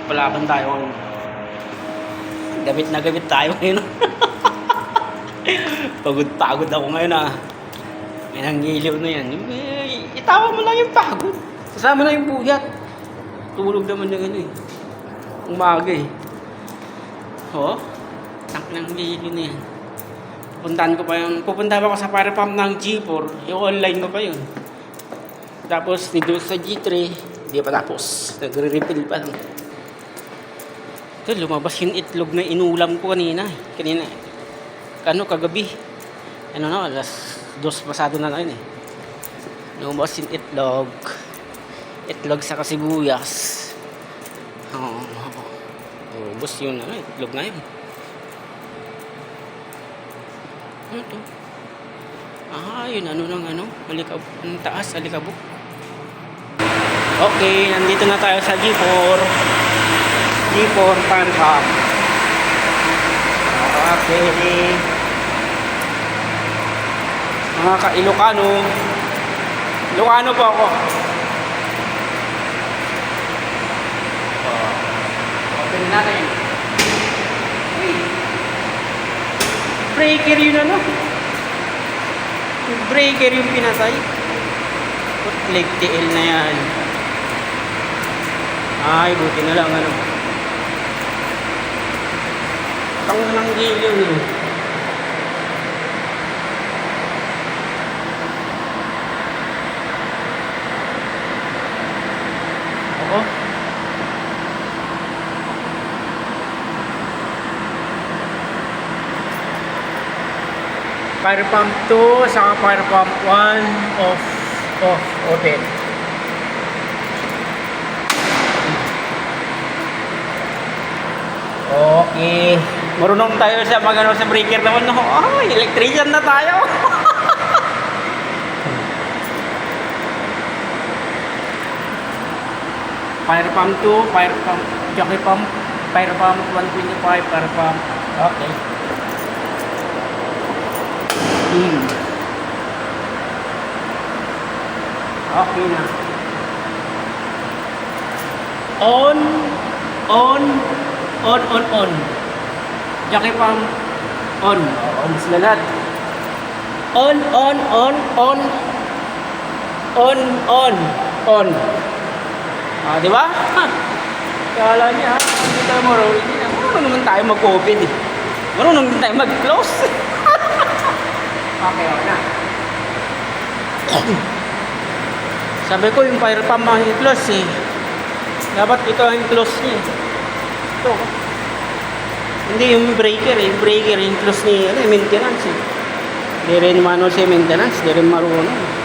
Palaban tayo. Gamit na gamit tayo ngayon. Pagod ako ngayon May nanggiliw na yan. Itawa mo lang yung pagod. Kasama na yung puyat. Tulog naman yung umaga Tank ng giliw na yan. Pupunta pa ako sa fire pump ng G4. Yung online ko pa yun. Tapos dito sa G3, hindi pa tapos. Nagre-refill pa lang. Ito, lumabas yung itlog na inulam ko kanina. Kagabi. Alas 2 pasado na ngayon Lumabas yung itlog. Itlog sa kasibuyas. Lumabas yung itlog na yun. Ano to? Yun ang taas, alikabok. Okay, nandito na tayo sa G4 fire pump. Okay. Mga ka-Ilocano po ako. Open natin. Breaker yun breaker yung pinatay. Leg TL na yan. Buti na lang Tang ng giliw Fire pump 2 saka fire pump 1 off open. Okay. Marunong tayo sa sa breaker naman electrician na tayo. Fire pump 2, fire pump, jockey pump, fire pump 125, fire pump. Okay. Okay na. On. Jockey pump on. On sila lahat. On. Di ba? Kala niya, hindi tayo marunong naman tayo mag-open Marunong din tayo mag-close. Okay na. Sabi ko yung fire pump ang i-close Dapat ito ang close niya Ito. Hindi yung breaker Yung breaker yung close ni maintenance Di rin manual si maintenance. Di rin marunong.